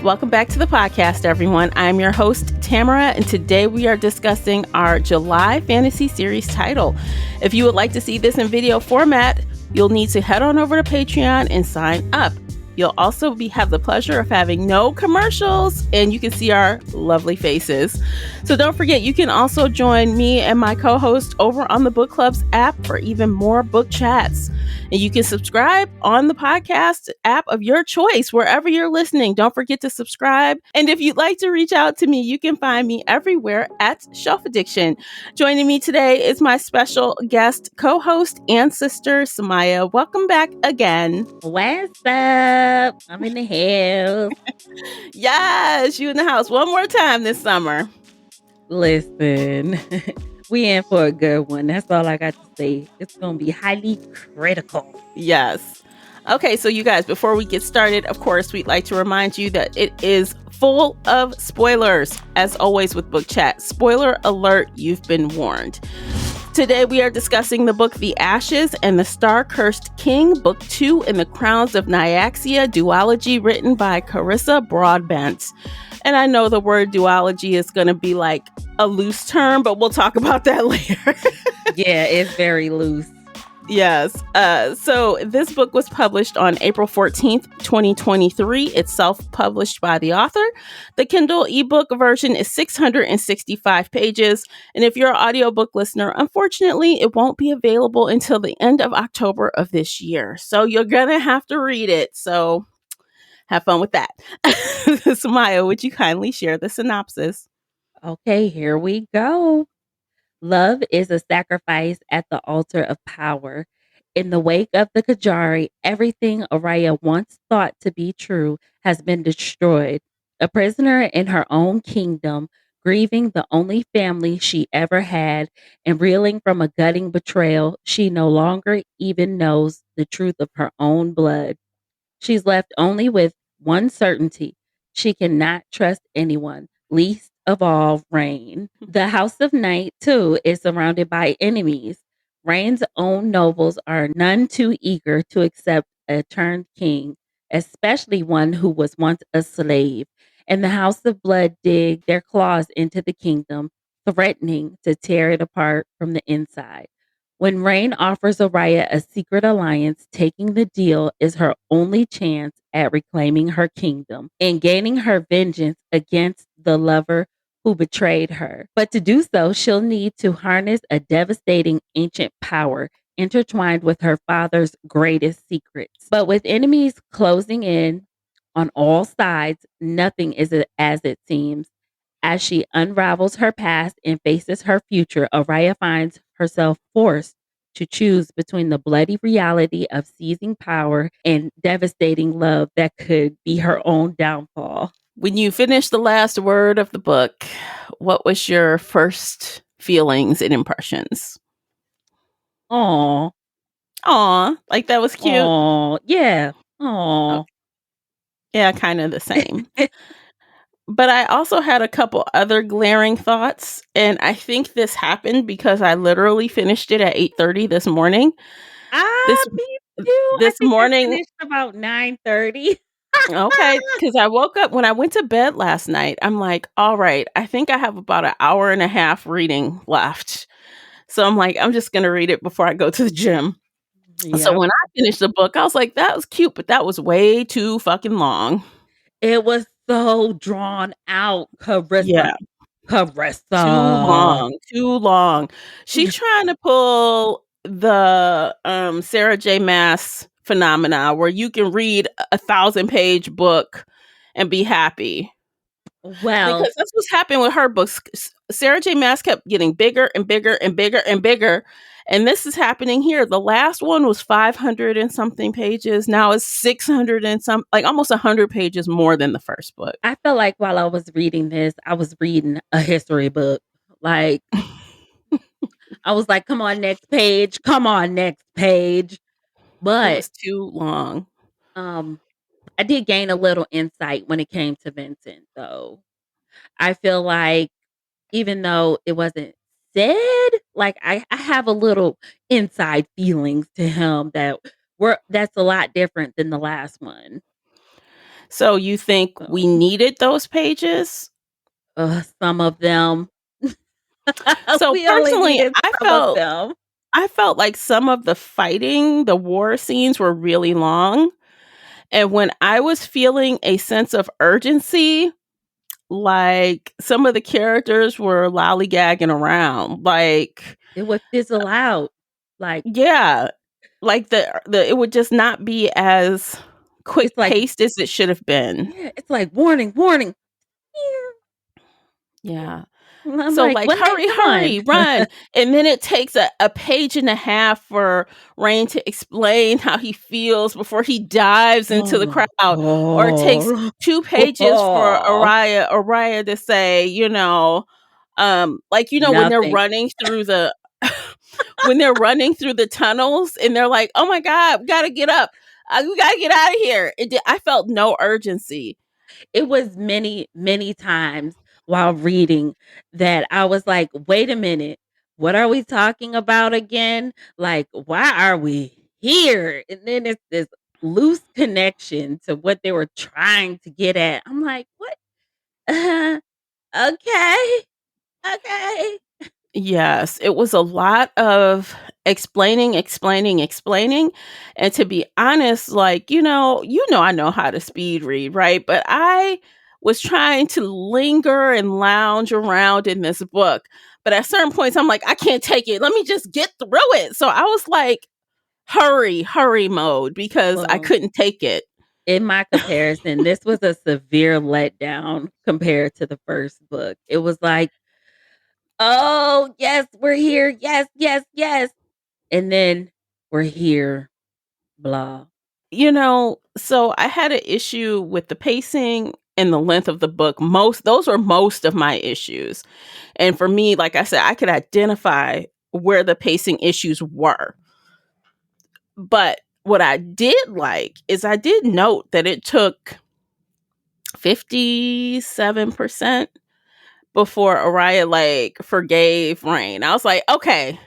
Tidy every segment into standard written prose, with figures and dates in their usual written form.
Welcome back to the podcast, everyone. I'm your host, Tamara, and today we are discussing our July fantasy series title. If you would like to see this in video format, you'll need to head on over to Patreon and sign up. You'll also have the pleasure of having no commercials, and you can see our lovely faces. So don't forget, you can also join me and my co-host over on the Book Club's app for even more book chats. And you can subscribe on the podcast app of your choice, wherever you're listening. Don't forget to subscribe. And if you'd like to reach out to me, you can find me everywhere at Shelf Addiction. Joining me today is my special guest co-host and sister, Samiya. Welcome back again. What's up? I'm in the house. Yes, you in the house one more time this summer. Listen, we in for a good one. That's all I got to say. It's going to be highly critical. Yes. Okay, so you guys, before we get started, of course, we'd like to remind you that it is full of spoilers. As always with Book Chat, spoiler alert, you've been warned. Today we are discussing the book The Ashes and the Star-Cursed King, Book 2 in the Crowns of Nyaxia, duology written by Carissa Broadbent. And I know the word duology is going to be like a loose term, but we'll talk about that later. Yeah, it's very loose. Yes. So this book was published on April 14th, 2023. It's self-published by the author. The Kindle ebook version is 665 pages. And if you're an audiobook listener, unfortunately, it won't be available until the end of October of this year. So you're going to have to read it. So have fun with that. Samiya, would you kindly share the synopsis? Okay, here we go. Love is a sacrifice at the altar of power. In the wake of the Kajari, everything Araya once thought to be true has been destroyed. A prisoner in her own kingdom, grieving the only family she ever had, and reeling from a gutting betrayal, she no longer even knows the truth of her own blood. She's left only with one certainty: she cannot trust anyone, least of all Rain. The House of Night, too, is surrounded by enemies. Rain's own nobles are none too eager to accept a turned king, especially one who was once a slave. And the House of Blood dig their claws into the kingdom, threatening to tear it apart from the inside. When Rain offers Araya a secret alliance, taking the deal is her only chance at reclaiming her kingdom and gaining her vengeance against the lover who betrayed her. But to do so, she'll need to harness a devastating ancient power intertwined with her father's greatest secrets. But with enemies closing in on all sides, nothing is as it seems. As she unravels her past and faces her future, Araya finds herself forced to choose between the bloody reality of seizing power and devastating love that could be her own downfall. When you finished the last word of the book, what was your first feelings and impressions? Aw. Aw, like that was cute. Aw. Yeah. Aw. Yeah, kind of the same. But I also had a couple other glaring thoughts, and I think this happened because I literally finished it at 8:30 this morning. This Me too. I this think I morning, finished about 9:30. okay, because I woke up when I went to bed last night. I'm like, all right, I think I have about an hour and a half reading left. So I'm like, I'm just gonna read it before I go to the gym. So Yep. when I finished the book, I was like, that was cute, but that was way too fucking long. It was so drawn out, Carissa. Yeah. Too Carissa. long, too long. She trying to pull the Sarah J. Maas phenomena where you can read a 1,000-page book and be happy. Well, Because that's what's happened with her books. Sarah J. Maas kept getting bigger and bigger and bigger and bigger. And this is happening here. The last one was 500 and something pages. Now it's 600 and some, like almost 100 pages more than the first book. I felt like while I was reading this, I was reading a history book. Like, I was like, come on, next page. Come on, next page. It But was too long. I did gain a little insight when it came to Vincent, though. I feel like even though it wasn't said, like I have a little inside feelings to him that's a lot different than the last one. So you think we So, needed those pages? some of them. So We only personally, needed some of them. I felt like some of the fighting, the war scenes were really long. And when I was feeling a sense of urgency, like some of the characters were lollygagging around. Like, It would fizzle out. Like, yeah, like the it would just not be as it's quick like, paced as it should have been. yeah, it's like, "Warning, warning." Yeah. I'm So like, like, "What? hurry, Come on." hurry, run. And then it takes a page and a half for Rain to explain how he feels before he dives into the Oh. crowd. Or it takes Oh. 2 pages for Araya to say, like, when they're Nothing. running through the when they're running through the tunnels and they're like, "Oh my god, we gotta get up. We gotta get out of here." I felt no urgency. It was many, many times while reading that I was like, "Wait a minute. What are we talking about again? Like, why are we here?" And then it's this loose connection to what they were trying to get at. I'm like, "What? Okay. Okay." Yes, it was a lot of explaining, explaining, explaining. And to be honest, like, I know how to speed read, right? But I was trying to linger and lounge around in this book. But at certain points, I'm like, I can't take it. Let me just get through it. So I was like, hurry, hurry mode because I Well, couldn't take it. in my comparison, this was a severe letdown compared to the first book. It was like, "Oh, yes, we're here. Yes, yes, yes." And then we're here, blah. So I had an issue with the pacing and the length of the book. Those were most of my issues. And for me, like I said, I could identify where the pacing issues were. But what I did like is I did note that it took 57% before Araya like forgave Rain. I was like, okay,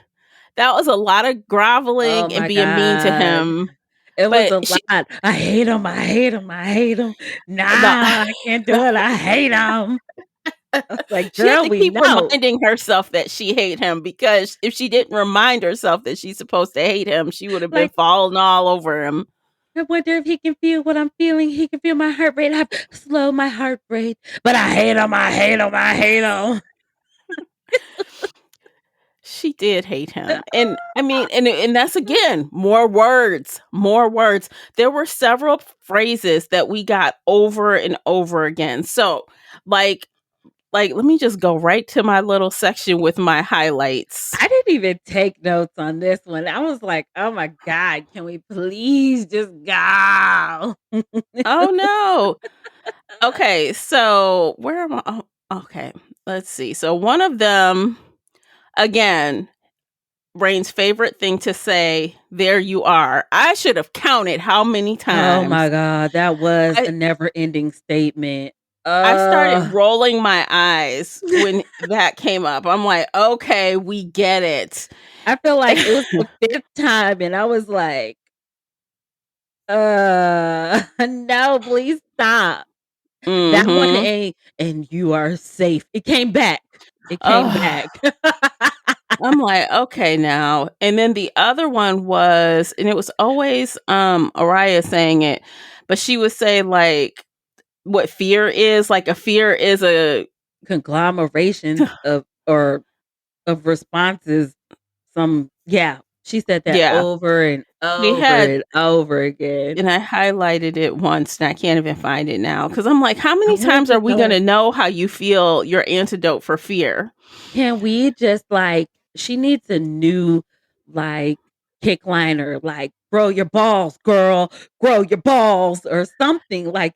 that was a lot of Oh groveling and my being mean to god. him. It was But a lot. "I hate him, I hate him, I hate him. No, the I can't do it. I hate him." I was like, she had "Girl, to we keep know." reminding herself that she hate him because if she didn't remind herself that she's supposed to hate him, she would have been Like, falling all over him. "I wonder if he can feel what I'm feeling. He can feel my heart rate. I slow my heart rate, but I hate him, I hate him, I hate him." She did hate him. And I mean, and that's again, more words, more words. There were several phrases that we got over and over again. So, like let me just go right to my little section with my highlights. I didn't even take notes on this one. I was like, "Oh my god, can we please just go?" Oh no. Okay, so where am I? Oh, okay, let's see. So one of them, again, Rain's favorite thing to say, "There you are." I should have counted how many Oh my times. god, that was I a never-ending statement. I started Uh, rolling my eyes when that came up. I'm like, "Okay, we get it." I feel like it was the 5th time, and I was like, no, please stop." That one Mhm. and "You are safe." It came back. It came Oh, back. I'm like, "Okay, now." And then the other one was and it was always, Araya saying it, but she would say, like, what fear is, like, a fear is a Conglomerations of responses, yeah, she said that yeah. over and We over had and over again. and I highlighted it once, and I can't even find it now because 'cause I'm like, "How I many wanted times are to we know, gonna know how you feel your antidote for fear?" can we just, like, she needs a new, like, kick liner, like, "Grow your balls, girl. Grow your balls," or something, like,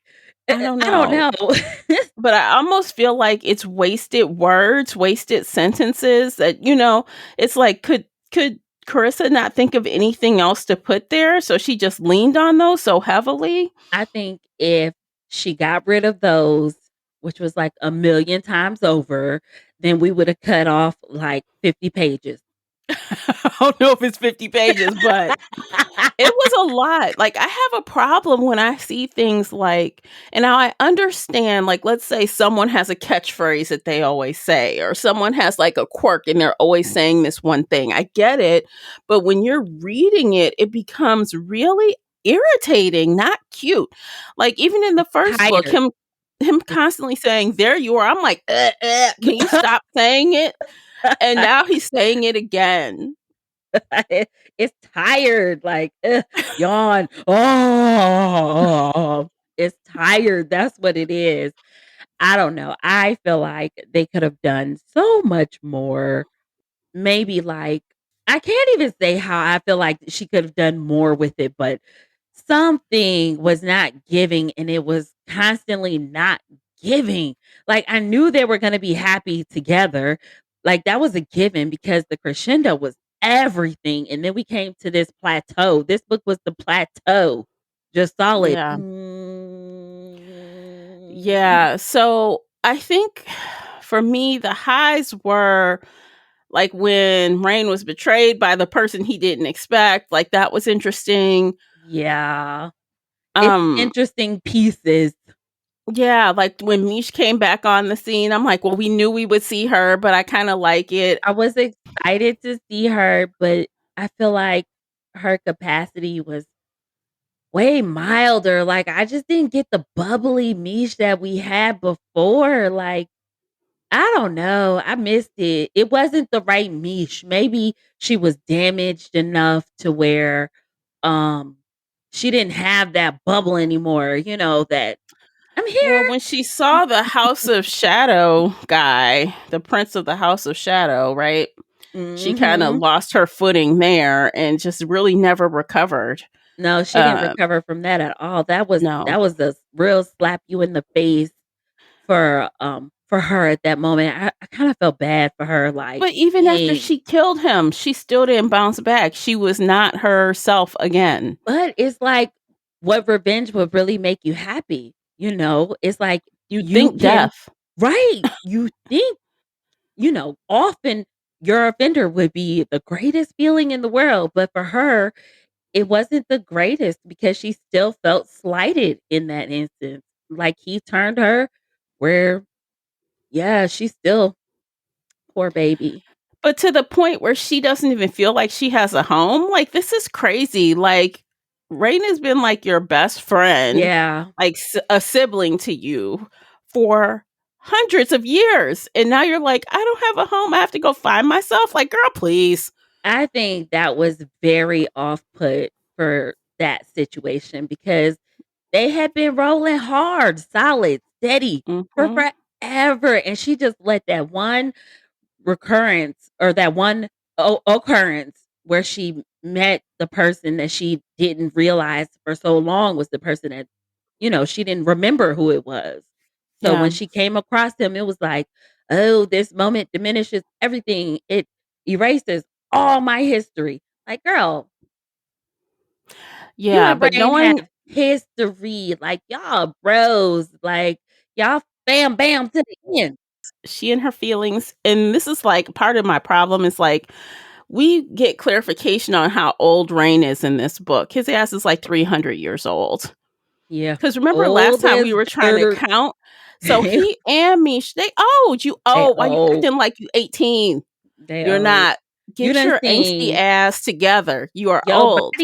I don't I don't know. know. But I almost feel like it's wasted words, wasted sentences that, it's like, could Carissa not think of anything else to put there? So she just leaned on those so heavily? I think if she got rid of those, which was like a million times over, then we would have cut off like 50 pages. I don't know if it's 50 pages, but it was a lot. Like, I have a problem when I see things like, and now I understand, like, let's say someone has a catchphrase that they always say, or someone has like a quirk and they're always saying this one thing. I get it. But when you're reading it, it becomes really irritating, not cute. Like, even in the first book, Tired. him constantly saying, "There you are." I'm like, can you stop saying it? And now he's saying it again. It's tired, like, "Ugh, yawn. Oh, it's tired, that's what it is. I don't know, I feel like they could have done so much more. Maybe, like I can't even say how I feel like she could have done more with it, but something was not giving, and it was constantly not giving. Like, I knew they were gonna be happy together. Like, that was a given because the crescendo was everything, and then we came to this plateau. This book was the plateau. Just solid. Yeah. Yeah. So I think for me, the highs were like when Rain was betrayed by the person he didn't expect. Like, that was interesting. Yeah. It's Um, interesting pieces. yeah, like when Mish came back on the scene, I'm like, well, we knew we would see her, but I kind of like it. I was excited to see her, but I feel like her capacity was way milder. Like, I just didn't get the bubbly Mish that we had before. Like, I don't know. I missed it. It wasn't the right Mish. Maybe she was damaged enough to where um she didn't have that bubble anymore, that I'm Well, here. when she saw the House of Shadow guy, the Prince of the House of Shadow, right? She kind of Mhm. lost her footing there and just really never recovered. No, she didn't Uh, recover from that at all. That was no. that was a real slap you in the face for her at that moment. I kind of felt bad for her, like, But even after dang. she killed him, she still didn't bounce back. She was not herself again. But it's like what revenge would really make you happy, It's like You'd you think can death. right. You think, often your offender would be the greatest feeling in the world, but for her, it wasn't the greatest because she still felt slighted in that instance. Like he turned her where yeah, she's still poor baby. But to the point where she doesn't even feel like she has a home? Like, this is crazy. Like, Rain has been like your best friend, Yeah. like a sibling to you for hundreds of years. And now you're like, I don't have a home. I have to go find myself. Like, girl, please. I think that was very off put for that situation because they had been rolling hard, solid, steady for Hmm. forever. And she just let that one recurrence or that one occurrence where she met the person that she didn't realize for so long was the person that, she didn't remember who it was. So when Yeah. she came across him, it was like, oh, this moment diminishes everything. It erases all my history. Like, girl, you Yeah. and But Brain knowing have history. Like, y'all bros. Like, y'all bam, bam to the end. she and her feelings, and this is like part of my problem is like, we get clarification on how old Rain is in this book. His ass is like 300 years old. Yeah. Because remember last Old time as we were trying to dirt. count? So he and Mish, they old. You They old. Why you old. acting like you 18? They You're old. not. You Get done your angsty seen ass together. You are your old.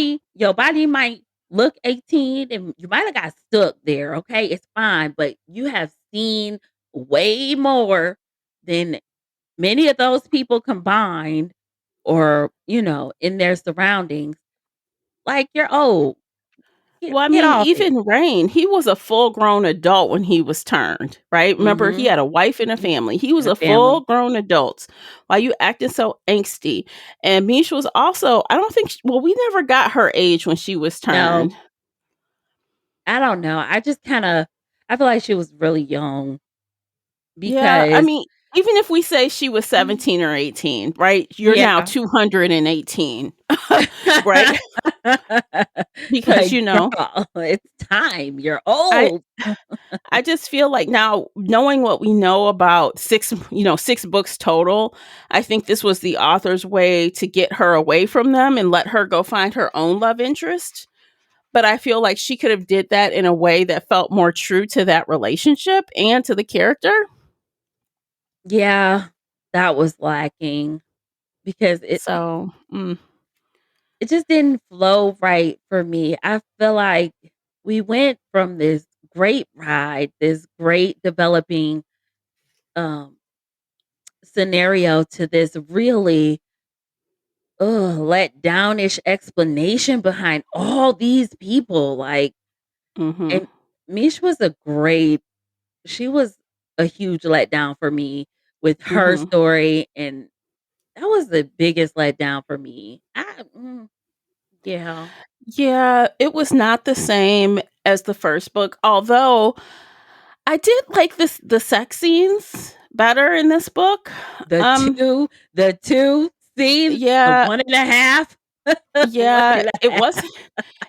body might look 18 and you might have got stuck there, okay? It's fine, but you have seen way more than many of those people combined or, in their surroundings. Like, you're old. Well, I Get mean, off it. even Rain, he was a full grown adult when he was turned, right? Remember, he Mhm. had a wife and a family. He was And a a full family. grown adult. Why you acting so angsty? And Mish was also, I don't think, well, we never got her age when she was No, turned. I don't know. I just kinda I feel like she was really young Yeah, I because mean, even if we say she was 17 or 18, right? You're now Yeah. 218, right? Because, Like, you know, girl, it's time. You're I old. I just feel like now knowing what we know about 6 books total, I think this was the author's way to get her away from them and let her go find her own love interest. But I feel like she could have did that in a way that felt more true to that relationship and to the character. Yeah, that was lacking because So, it just didn't flow right for me. I feel like we went from this great ride, this great developing um scenario to this really let downish explanation behind all these people. Like, mhm, and Mish was a great she was a huge letdown for me with her mhm. story, and that was the biggest letdown for me. Yeah. Yeah, it was not the same as the first book, although I did like the sex scenes better in this book. The Um, 2 scenes, the yeah, 1.5, one yeah, and a it half. wasn't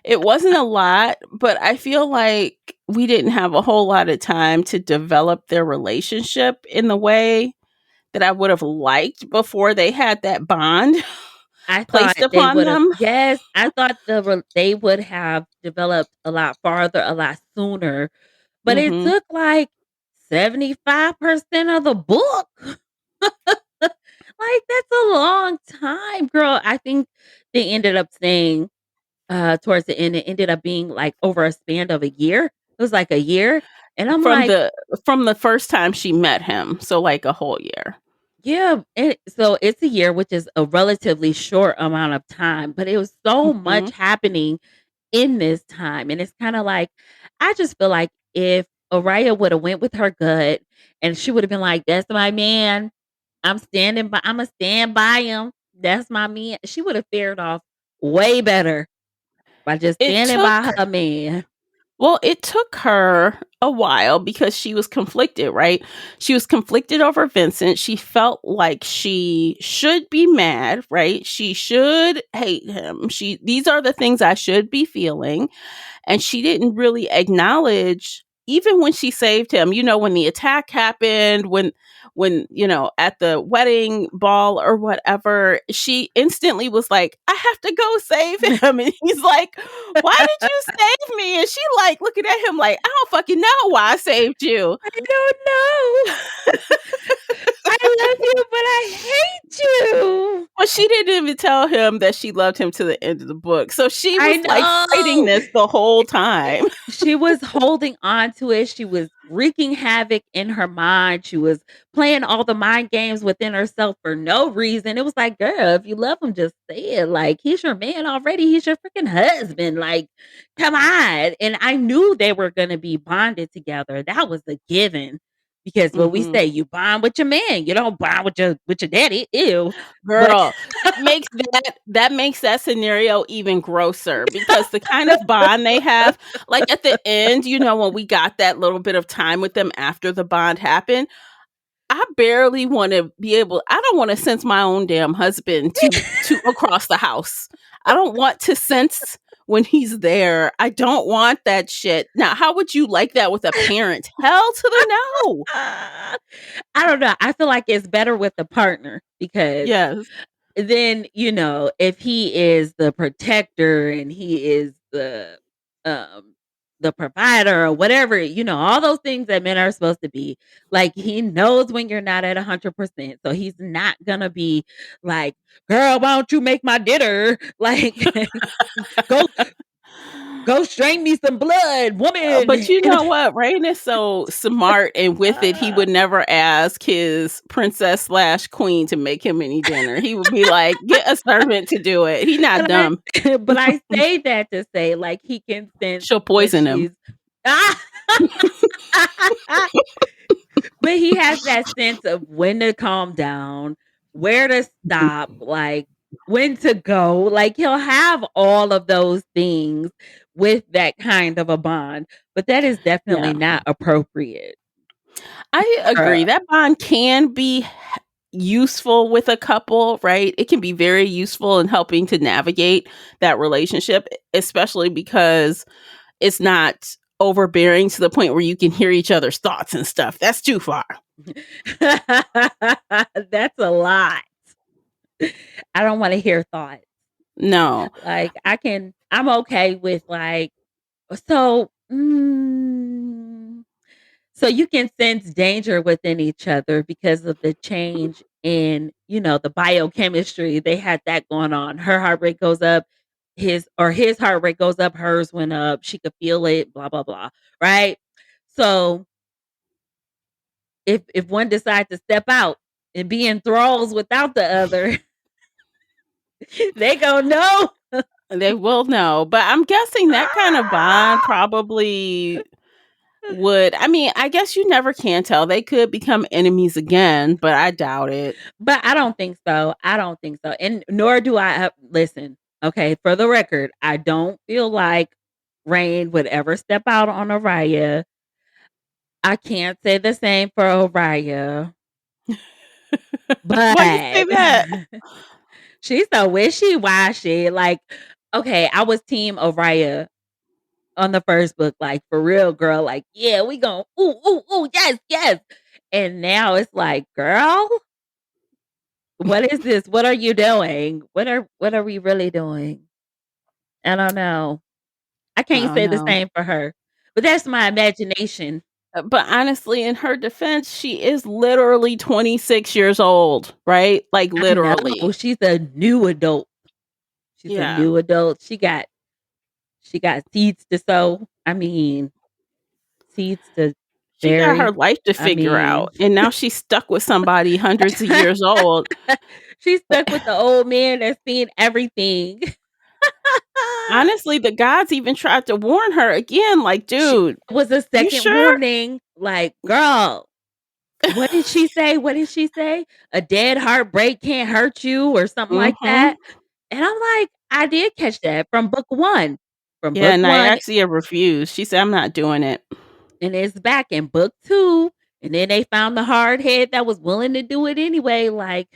it wasn't a lot, but I feel like we didn't have a whole lot of time to develop their relationship in the way that I would have liked before they had that bond I placed thought they upon would've them. yes, I thought they would have developed a lot farther, a lot sooner, but it Mhm, took, like, 75% of the book. Like, that's a long time, girl. I think they ended up saying, towards the end, it ended up being, like, over a span of a year. It was, like, a year, and I'm from like, the first time she met him, so, like, a whole year. yeah, so it's a year, which is a relatively short amount of time, but it was so much Mhm. happening in this time, and it's kinda like, I just feel like if Araya woulda went with her gut, and she woulda been like, "That's my man. Imma stand by him. That's my man." She woulda fared off way better by just It standing by took her man. Well, it took her a while because she was conflicted, right? She was conflicted over Vincent. She felt like she should be mad, right? She should hate him. These are the things I should be feeling, and she didn't really acknowledge even when she saved him, when the attack happened, when at the wedding ball or whatever, she instantly was like, I have to go save him. And he's like, why did you save me? And she like looking at him like, I don't fucking know why I saved you. I don't know. I love you, but I hate you. But she didn't even tell him that she loved him to the end of the book. So she I was like fighting know. this the whole time. She was holding on to it. She was wreaking havoc in her mind. She was playing all the mind games within herself for no reason. It was like, girl, if you love him, just say it. Like, he's your man already. He's your freaking husband. Like, come on. And I knew they were going to be bonded together. That was a given. Because what we Mhm. say, you bond with your man, you don't bond with your daddy. Ew. But Girl, that makes that scenario even grosser because the kind of bond they have, like at the end, when we got that little bit of time with them after the bond happened, I barely want to be able I don't want to sense my own damn husband to across the house. I don't want to sense when he's there. I don't want that shit. Now, how would you like that with a parent? Hell to the no. I don't know. I feel like it's better with a partner because Yes. then, if he is the protector and he is um the provider or whatever, all those things that men are supposed to be. Like, he knows when you're not at 100%. So he's not gonna be like, girl, why don't you make my dinner? Like, go go strain me some blood, But woman. you know what? Rain is so smart, and with it, he would never ask his princess/queen to make him any dinner. He would be like, "Get a servant to do it." He not But I dumb. but I say that to say, like, he can sense She'll when poison him. she's but he has that sense of when to calm down, where to stop, like, when to go, like, he'll have all of those things with that kind of a bond, but that is definitely Yeah. not appropriate. I agree. Girl. That bond can be useful with a couple, right? It can be very useful in helping to navigate that relationship, especially because it's not overbearing to the point where you can hear each other's thoughts and stuff. That's too far. That's a lot. I don't wanna hear thoughts. No. Like, I'm okay with, so, so you can sense danger within each other because of the change in, the biochemistry. They had that going on. Her heart rate goes up, his heart rate goes up, hers went up. She could feel it, blah, blah, blah. Right? So if one decides to step out and be in thralls without the other, they gonna know. They will know, but I'm guessing that kind of bond probably would I mean, I guess you never can tell. They could become enemies again, but I doubt it. But I don't think so. I don't think so. And nor do I listen. Okay, for the record, I don't feel like Rain would ever step out on Araya. I can't say the same for Araya, Why you say but that? she's so wishy-washy. Like, okay, I was team Araya on the first book, like for real, girl. Like, yeah, we going ooh, ooh, ooh, yes, yes. And now it's like, girl, what is this? What are you doing? What are we really doing? I don't know. I I can't don't say the know. same for her, but that's my imagination. But honestly, in her defense, she is literally 26 years old, right? Like I know literally. she's a new adult. She's a Yeah. new adult. She got seeds to sow. I mean, seeds to She got her bury. life to I figure mean, out, and now she's stuck with somebody hundreds of years old. she's stuck with the old man that's seen everything. Honestly, the gods even tried to warn her again, like, She "Dude, it was a you second sure?" warning. Like, girl, what did she say? What did she say? A dead heartbreak can't hurt you, or something like Mhm. that. And I'm like, I did catch that from book 1. From Yeah, book 1, Nyaxia refused. She said, "I'm not doing it." and it's back in book 2, and then they found the hard head that was willing to do it anyway, like,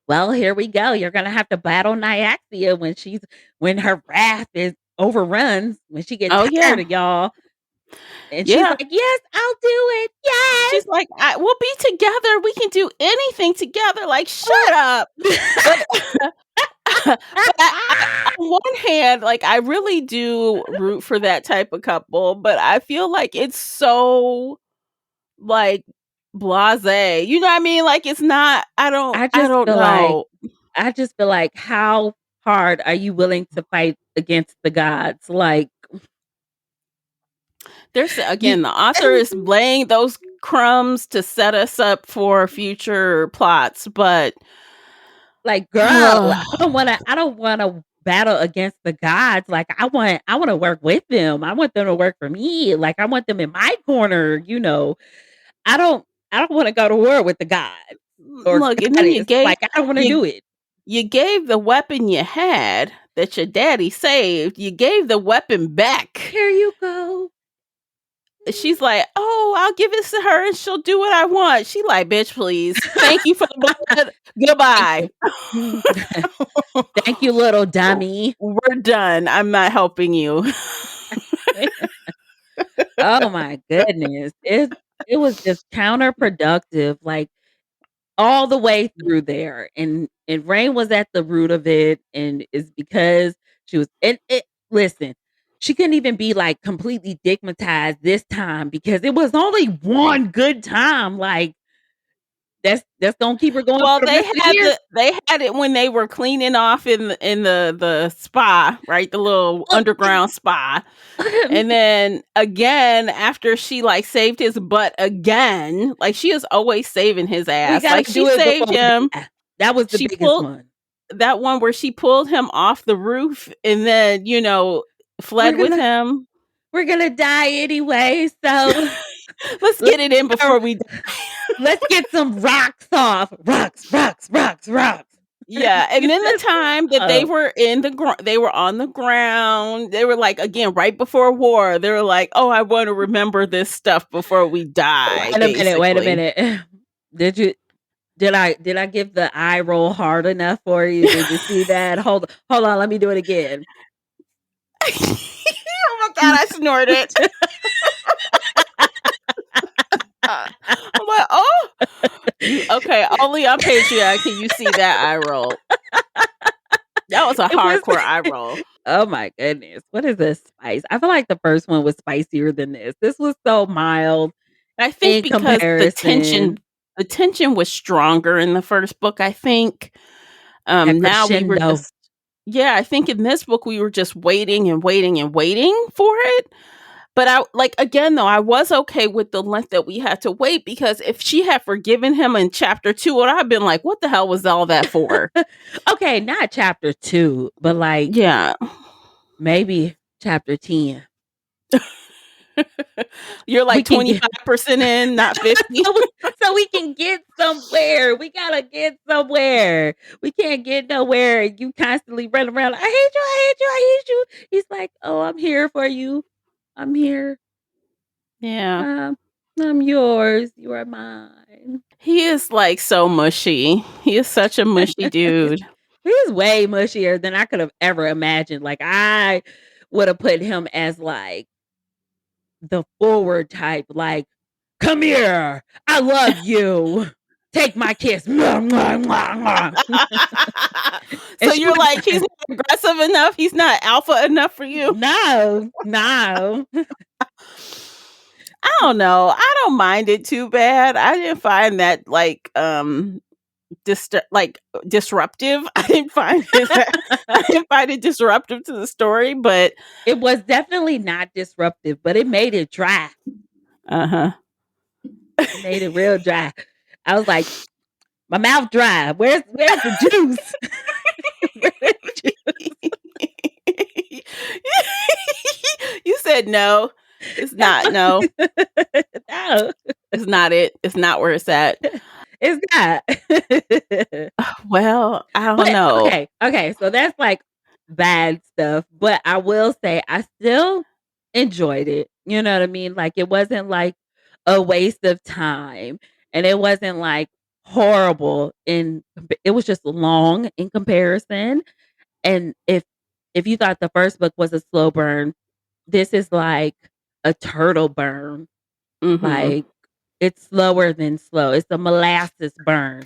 well, here we go. You're gonna have to battle Nyaxia when her wrath is overruns, when she gets Oh, yeah. tired of y'all. And she's Yeah. like, "Yes, I'll do it. Yes." She's like, "We'll be together. We can do anything together." Like, shut up. But but on one hand, like, I really do root for that type of couple, but I feel like it's so, like, blasé. You know what I mean? Like, it's not I I just don't feel like know. I just feel like how hard are you willing to fight against the gods? Like, There's you again, the author is laying those crumbs to set us up for future plots, but like, girl, I don't wanna battle against the gods. Like, I wanna work with them. I want them to work for me. Like, I want them in my corner. I don't I don't wanna go to war with the gods or look, and then goddess. Like, I don't wanna you do it. you gave the weapon you had that your daddy saved, you gave the weapon back. Here you go. She's like, "Oh, I'll give this to her and she'll do what I want." She like, "Bitch, please. Thank you for the blood. Thank Goodbye." you. Thank you, little dummy. We're done. I'm not helping you. Oh my goodness. It was just counterproductive, like, all the way through there, and Rain was at the root of it, and it's because she was and it listen, she couldn't even be, like, completely digmatized this time because it was only one good time, like, that's gonna keep her going Well, for the rest of the year. they had it when they were cleaning off in the spa, right? The little Look, underground spa. And then again, after she, like, saved his butt again, like, she is always saving his we ass. gotta Like, she do it saved before we him. die. That was the She biggest pulled one. that one where she pulled him off the roof and then, We're fled with gonna him. we're gonna die anyway, so Let's let's get it in get our before we let's get some rocks off. Rocks, rocks, rocks, rocks. Yeah, and then the time that they Oh, were they were on the ground. They were like, again, right before war. They were like, "Oh, I want to remember this stuff before we die." wait a minute, wait a Basically, minute. Did you did I give the eye roll hard enough for you? Did you see that? Hold on, let me do it again. oh my god, I snorted. I'm like, oh, you okay? Only on Patreon can you see that eye roll. That was a It was hardcore eye roll. oh my goodness. What is this spice? I feel like the first one was spicier than this. This was so mild I think in because comparison. the tension was stronger in the first book. I think That now we were crescendo. just yeah. I think in this book we were just waiting and waiting and waiting for it. But I like again though I was okay with the length that we had to wait because if she had forgiven him in chapter 2, would I have been like, what the hell was all that for? Okay, not chapter 2, but like Yeah. maybe chapter 10. You're We like can get 25% in, not 50. so we so we can get somewhere. We gotta get somewhere. We can't get nowhere. You constantly run around. I hate you. I hate you. I hate you. He's like, oh, I'm here for you. I'm here. Yeah. Um, I'm yours. You are mine. He is like so mushy. He is such a mushy dude. He's way mushier than I could have ever imagined. Like I would have put him as like the forward type, like, come here. I love you. Take my kiss. Mwah, mwah, mwah, mwah. So And she you're would like, he's not aggressive enough. He's not alpha enough for you. no, no. I don't know. I don't mind it too bad. I didn't find that like disruptive. I didn't find it I didn't find it disruptive to the story, but It was definitely not disruptive, but it made it dry. uh-huh. It made it real dry. I was like, my mouth dry. Where's the juice? Where's the juice? You said no. It's not no. No, It's not it. It's not where it's at. it's not. Well, I don't But know. okay, so that's like bad stuff, but I will say I still enjoyed it. You know what I mean? Like it wasn't like a waste of time and it wasn't like horrible it was just long in comparison. And if you thought the first book was a slow burn, this is like a turtle burn. Mhm. Like it's slower than slow. It's a molasses burn.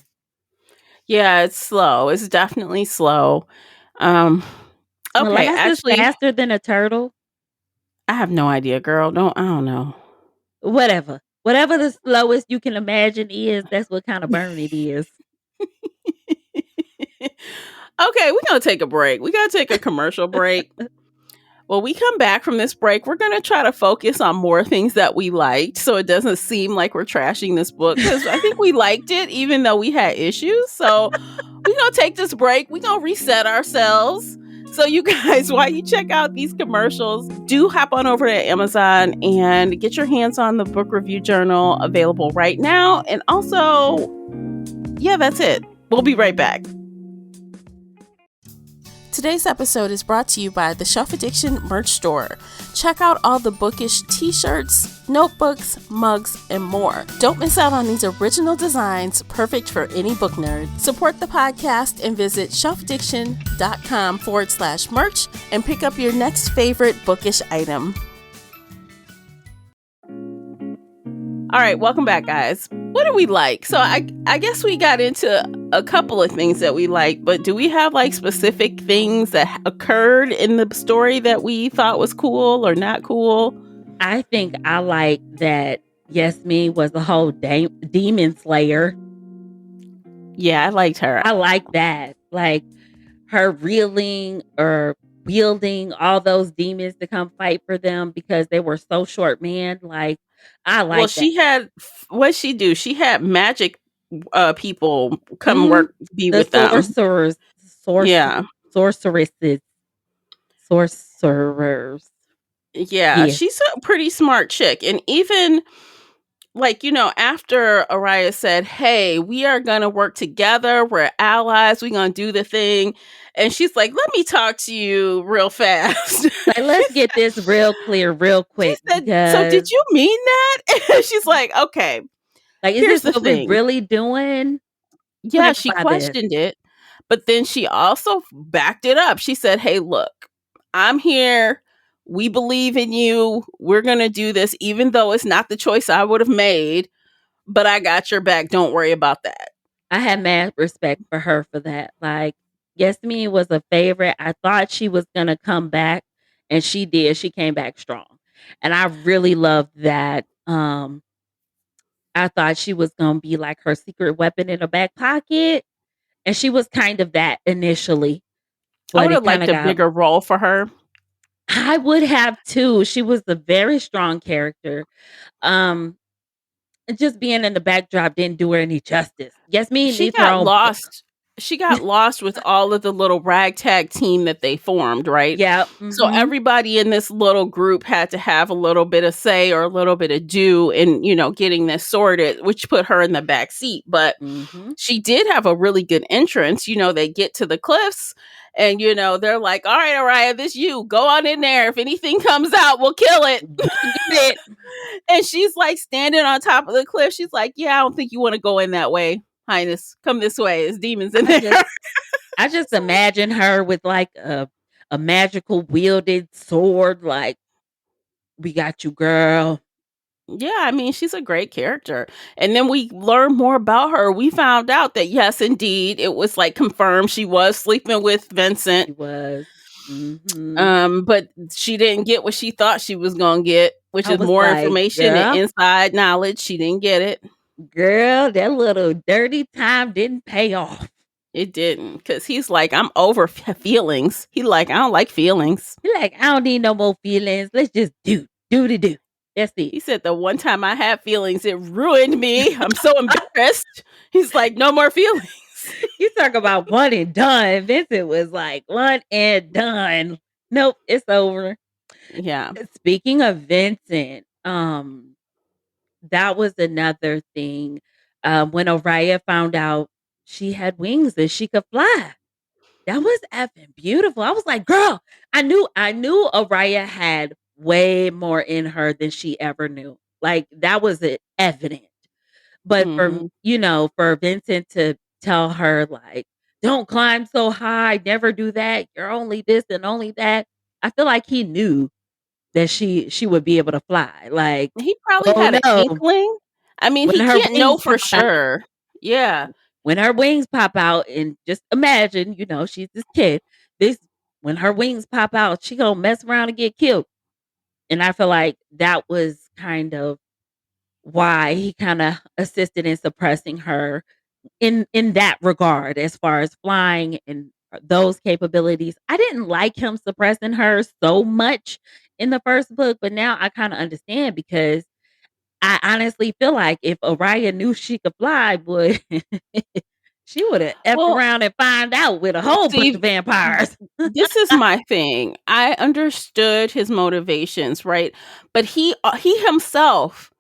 Yeah, it's slow. It's definitely slow. Um Is okay, molasses actually, faster than a turtle? I have no idea, girl. I don't know. Whatever. Whatever the slowest you can imagine is, that's what kind of burn it is. Okay, we're gonna take a break. We gotta take a commercial break. When we come back from this break, we're gonna try to focus on more things that we liked, so it doesn't seem like we're trashing this book. Because I think we liked it, even though we had issues. So we're gonna take this break. We're gonna reset ourselves. So you guys, while you check out these commercials, do hop on over to Amazon and get your hands on the book review journal available right now. And also, yeah, that's it. We'll be right back. Today's episode is brought to you by the Shelf Addiction merch store. Check out all the bookish t-shirts, notebooks, mugs, and more. Don't miss out on these original designs, perfect for any book nerd. Support the podcast and visit shelfaddiction.com/merch and pick up your next favorite bookish item. All right, welcome back, guys. What do we like? So I guess we got into a couple of things that we like, but do we have like specific things that occurred in the story that we thought was cool or not cool? I think I like that Yasmin was a whole demon slayer. Yeah, I liked her. I like that. Like her reeling or wielding all those demons to come fight for them because they were so short manned. Like I Well, like that. she had what she do? She had magic people come Mhm. work be The with them. Yeah. sorceresses, sorcerers. Yeah, Yeah. she's a pretty smart chick. And even like, after Araya said, "Hey, we are gonna work together. We're allies. We're gonna do the thing," and she's like, "Let me talk to you real fast." Like, let's get this real clear real She quick said, "So because, did you mean that?" And she's like, "Okay, like, is here's this the what we thing." really doing? Yeah, she Clarify this. questioned it, but then she also backed it up. She said, "Hey, look, I'm here. We believe in you. We're going to do this, even though it's not the choice I would have made, but I got your back. Don't worry about that." I had mad respect for her for that. Like, Yasmin was a favorite. I thought she was gonna come back, and she did. She came back strong, and I really loved that. I thought she was gonna be like her secret weapon in her back pocket, and she was kind of that initially, I but would it have kind liked of a got. bigger role for her. I would have too. She was a very strong character. Um, and just being in the backdrop didn't do her any justice. Yasmin She needs her got own book. lost. She got lost with all of the little ragtag team that they formed, right? Yeah. So everybody in this little group had to have a little bit of say or a little bit of do in, getting this sorted, which put her in the back seat. But Mm-hmm. she did have a really good entrance. They get to the cliffs and, they're like, "All right, Araya, this you. Go on in there. If anything comes out, we'll kill it." We'll get it. And she's like standing on top of the cliff. She's like, "Yeah, I don't think you want to go in that way, Highness. Come this way. There's demons in I there." just I just So, imagine her with like a magical wielded sword, like, we got you, girl. yeah, I mean, she's a great character. And then we learned more about her. We found out that, yes, indeed, it was like confirmed she was sleeping with Vincent. She was. Hmm. But she didn't get what she thought she was gonna get, which I is was more like, information and inside knowledge. She didn't get it. that little dirty time didn't pay off. It didn't, because he's like, "I'm over feelings." He like, "I don't like feelings." You're like, I don't need no more feelings. Let's just do. That's it. He said, "The one time I had feelings, it ruined me. I'm so embarrassed." He's like, "No more feelings." You talk about one and done. Vincent was like, one and done. Nope, it's over. Yeah. Speaking of Vincent, that was another thing. When Oriah found out she had wings and she could fly. That was effing beautiful. I was like, girl, I knew Oriah had way more in her than she ever knew. Like, that was evident. But Mhm. for Vincent to tell her, like, don't climb so high, never do that. You're only this and only that. I feel like he knew that she would be able to fly. Like, He probably oh had an no, inkling. I mean, when he her can't know wings for pop out, sure. Yeah. when her wings pop out, and just imagine, she's this kid. This When her wings pop out, she gonna mess around and get killed. And I feel like that was kind of why he kind of assisted in suppressing her in that regard, as far as flying and those capabilities. I didn't like him suppressing her so much in the first book, but now I kind of understand, because I honestly feel like if Araya knew she could fly, boy, she would have effed Well, around and find out with a whole bunch of see, vampires. this is my thing. I understood his motivations, right? But he himself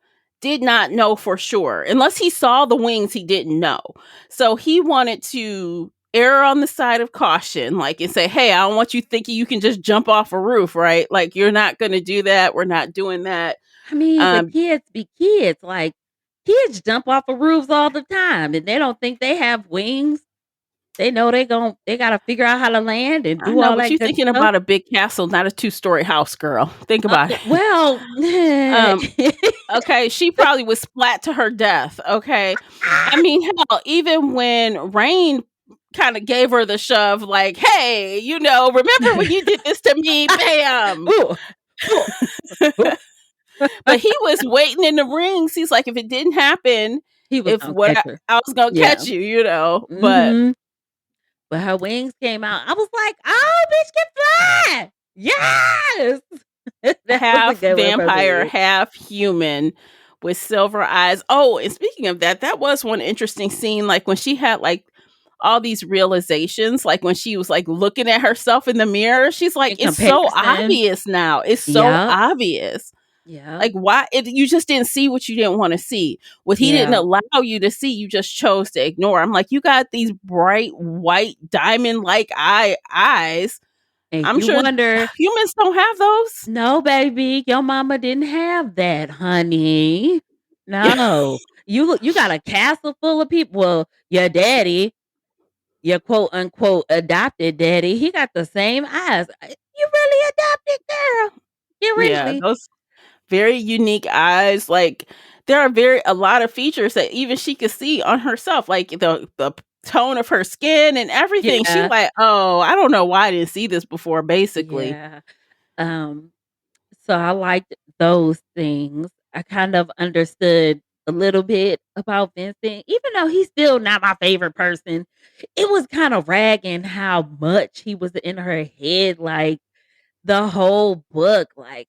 did not know for sure. Unless he saw the wings, he didn't know. So he wanted to err on the side of caution, like, and say, "Hey, I don't want you thinking you can just jump off a roof, right? Like, you're not going to do that. We're not doing that." I mean, but Um, kids be kids. Like, kids jump off of roofs all the time, and they don't think they have wings. They know they gotta figure out how to land and I do know, all but that you're good thinking stuff. about a big castle, not a two-story house, girl. Think about it. Well, Um, okay, she probably was splat to her death. Okay. I mean, hell, even when Rain kind of gave her the shove, like, "Hey, remember when you did this to me?" Bam. ooh, ooh, ooh. But he was waiting in the rings. He's like, if it didn't happen, He was if gonna what catch her. I was gonna Yeah. catch you. But Mhm. But her wings came out. I was like, "Oh, bitch can fly!" Yes! That was a half good one for vampire, me. half human with silver eyes. Oh, and speaking of that, that was one interesting scene. Like when she had like all these realizations, like when she was like looking at herself in the mirror, she's like, In "It's so comparison. obvious now. It's so Yep. obvious." Yeah. Like, why you just didn't see what you didn't wanna see. What he didn't Yeah. allow you to see, you just chose to ignore. I'm like, "You got these bright, white, diamond-like eyes." And I'm you sure wonder, humans don't have those. no, baby, your mama didn't have that, honey. No. You got a castle full of people. Well, your daddy, your quote unquote adopted daddy, he got the same eyes. You really adopted, girl. You Yeah, really. those very unique eyes, like, there are a lot of features that even she could see on herself, like the tone of her skin and everything. She Yeah. like, "Oh, I don't know why I didn't see this before," basically. Yeah. Um, so I liked those things. I kind of understood a little bit about Vincent, even though he's still not my favorite person. It was kind of ragging how much he was in her head, like the whole book. Like,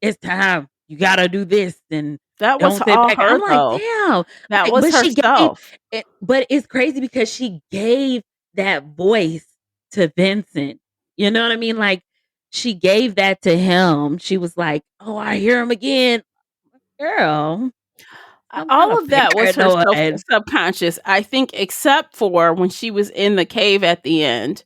it's time. You gotta do this and That was don't sit all back. I'm her, like, though. damn. That Like, was but she gave herself. it, but it's crazy because she gave that voice to Vincent. You know what I mean? Like, she gave that to him. She was like, "Oh, I hear him again." Girl, I'm kind All of of that was her paranoid. subconscious, I think, except for when she was in the cave at the end.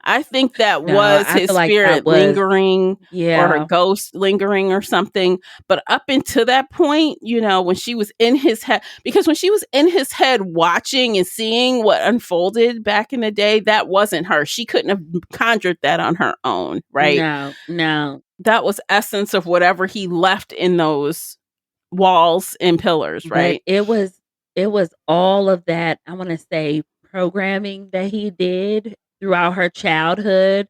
I think that No, was I his feel like that spirit was, lingering or her yeah, ghost lingering or something. But up until that point, when she was in his head, because when she was in his head watching and seeing what unfolded back in the day, that wasn't her. She couldn't have conjured that on her own, right? no, no. That was essence of whatever he left in those walls and pillars, But right? it was all of that, I wanna say, programming that he did throughout her childhood,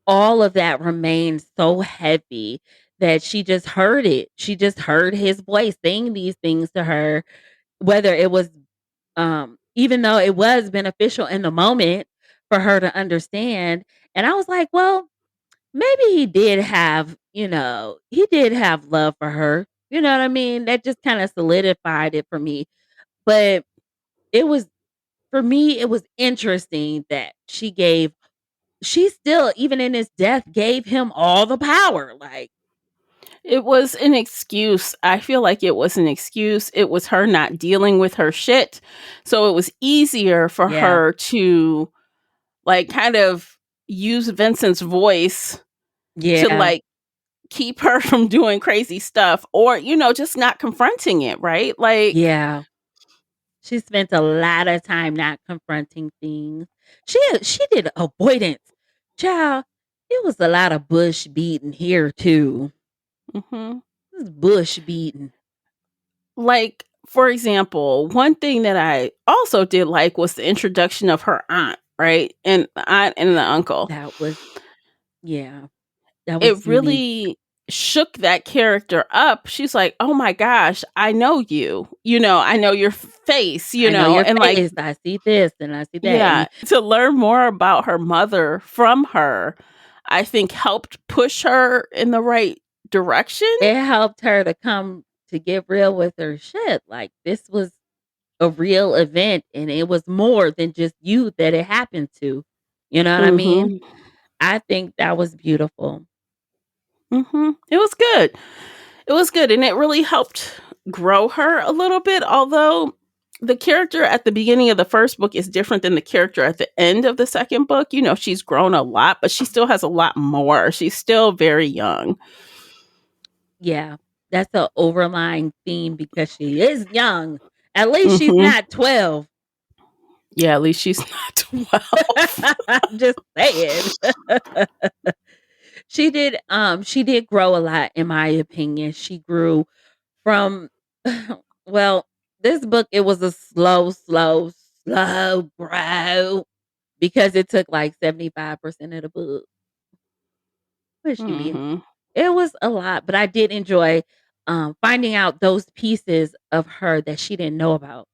all of that remained so heavy that she just heard it. She just heard his voice saying these things to her, whether it was, even though it was beneficial in the moment for her to understand, and I was like, "Well, maybe he did have love for her." You know what I mean? That just kinda solidified it for me. But it was for me, it was interesting that she still, even in his death, gave him all the power, like, It was an excuse. I feel like it was an excuse. It was her not dealing with her shit. So it was easier for yeah, her to like kind of use Vincent's voice to yeah, like keep her from doing crazy stuff or, just not confronting it, right? Like, yeah. She spent a lot of time not confronting things. She did avoidance. Child, it was a lot of bush beating here too. mhm. This is bush beating. Like, for example, one thing that I also did like was the introduction of her aunt, right? And the aunt and the uncle. That was, yeah, that was It unique. really shook that character up. She's like, "Oh my gosh, I know you. I know your face, I know your and like, face. I see this and I see that. yeah, And to learn more about her mother from her, I think helped push her in the right direction." it helped her to come to get real with her shit. Like, this was a real event and it was more than just you that it happened to. You know what I mean? Mhm. I think that was beautiful. Mhm. It was good. It was good, and it really helped grow her a little bit, although the character at the beginning of the first book is different than the character at the end of the second book. She's grown a lot, but she still has a lot more. She's still very young. Yeah. That's a overlying theme because she is young. At least she's Mhm. not 12. Yeah, at least she's not 12. Just saying. She did grow a lot in my opinion. She grew from well, this book, it was a slow, slow, slow grow because it took like 75% of the book. What she mean? Mhm. It was a lot, but I did enjoy, finding out those pieces of her that she didn't know about.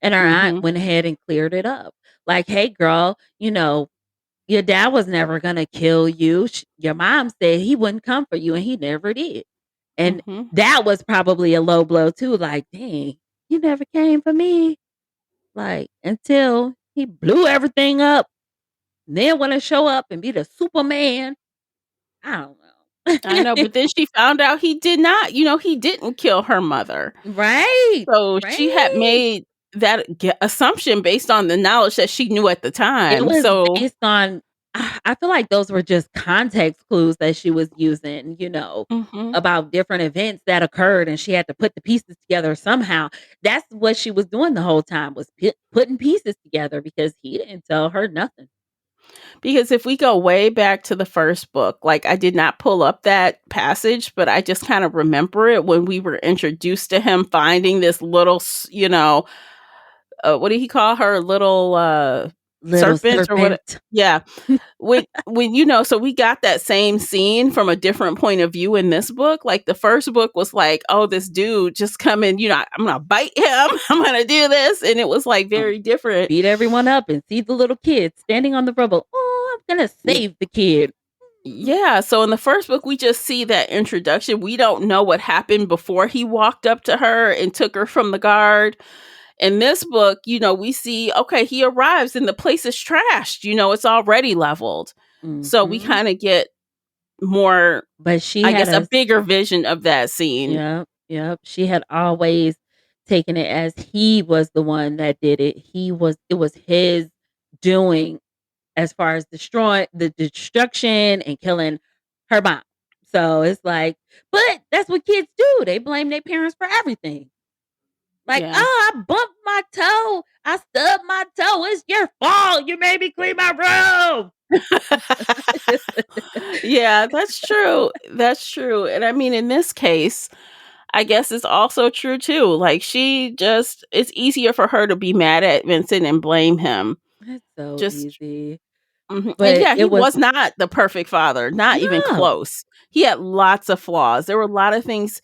And her aunt Mhm. went ahead and cleared it up. Like, "Hey, girl, your dad was never gonna kill you. Your mom said he wouldn't come for you, and he never did." And Mhm. that was probably a low blow too. Like, dang, you never came for me. Like, until he blew everything up, then want to show up and be the Superman. I don't know. I know, but then she found out he did not, he didn't kill her mother. Right, So she had right. made that assumption based on the knowledge that she knew at the It time. was So, based on I feel like those were just context clues that she was using, mhm. about different events that occurred, and she had to put the pieces together somehow. That's what she was doing the whole time, was putting pieces together because he didn't tell her nothing. Because if we go way back to the first book, like I did not pull up that passage, but I just kind of remember it when we were introduced to him finding this little, what did he call her? Little Little serpent or what? serpent. Yeah. When so we got that same scene from a different point of view in this book. Like the first book was like, oh, this dude just coming, I'm gonna bite him, I'm gonna do this. And it was like Um, very different. beat everyone up and see the little kid standing on the rubble. "Oh, I'm gonna save the kid." Mm. Yeah, so in the first book, we just see that introduction. We don't know what happened before he walked up to her and took her from the guard. In this book, we see, okay, he arrives and the place is trashed. It's already leveled. So we Mhm. kind of get more, But she I had guess, a a bigger vision of that scene. Yep, yep. She had always taken it as he was the one that did it. It was his doing as far as destroying the destruction and killing her mom. So it's like, but that's what kids do. They blame their parents for everything. Like, Yeah. oh, I bumped my toe. I stubbed my toe. It's your fault. You made me clean my room. Yeah, that's true. That's true. And I mean, in this case, I guess it's also true too. Like it's easier for her to be mad at Vincent and blame him. It's so Just easy. And But yeah, he it was was not the perfect father, not even no. close. He had lots of flaws. There were a lot of things.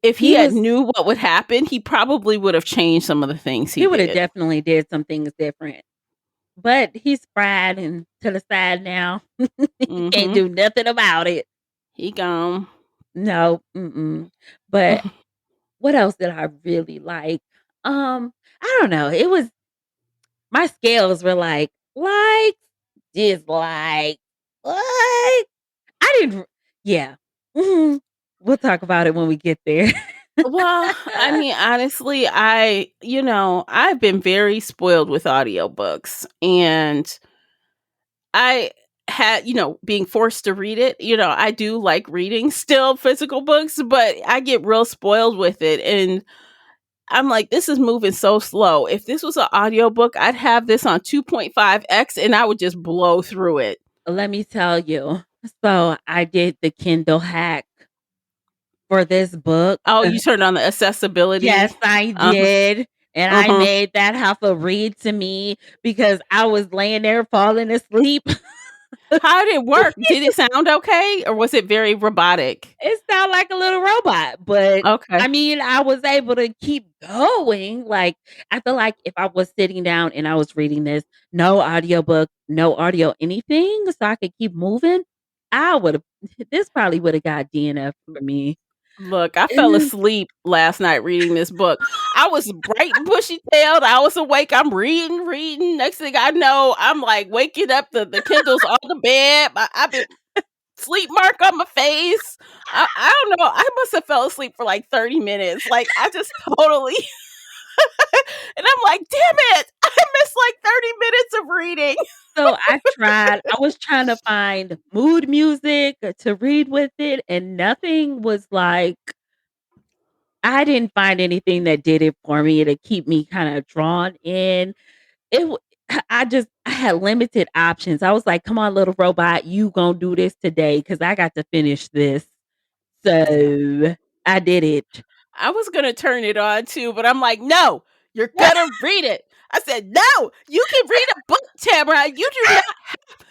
If he He had was knew what would happen, he probably would have changed some of the things he he would have did. definitely did some things different. But he's fried and to the side now. He can't Mhm. do nothing about it. He gone. No, mm-mm. But what else did I really like? I don't know. It was my scales were like, dislike, like. I didn't. Yeah. Mhm. We'll talk about it when we get there. Well, I mean, honestly, I've been very spoiled with audiobooks, and I had, being forced to read it, I do like reading still physical books, but I get real spoiled with it. And I'm like, this is moving so slow. If this was an audiobook, I'd have this on 2.5x and I would just blow through it. Let me tell you. So I did the Kindle hack for this book. Oh, you turned on the Yes, accessibility. I Uh-huh. did, and I Uh-huh. made that have to read to me because I was laying there falling asleep. How did it work? Did it sound okay or was it very robotic? It sound like a little robot, but, Okay. I mean, I was able to keep going, like, I feel like if I was sitting down and I was reading this, no audiobook, no audio anything, so I could keep moving, I would've this probably would've got DNF for me. Look, I fell And asleep last night reading this book. I was bright and bushy tailed. I was awake. I'm reading, reading. Next thing I know, I'm like waking up. The Kindle's on the bed. I've been sleep mark on my face. I don't know. I must have fell asleep for like 30 minutes. Like I just totally and I'm like, damn it, I missed like 30 minutes of reading. so I was trying to find mood music to read with it, and nothing was like I didn't find anything that did it for me to keep me kinda drawn in. It w I had limited options. I was like, "Come on, little robot, you gonna do this today because I got to finish this." Yeah. So, I did it. I was gonna turn it on too, but I'm like, no, you're gonna read it. I said, no, you can read a book, Tamara. You do not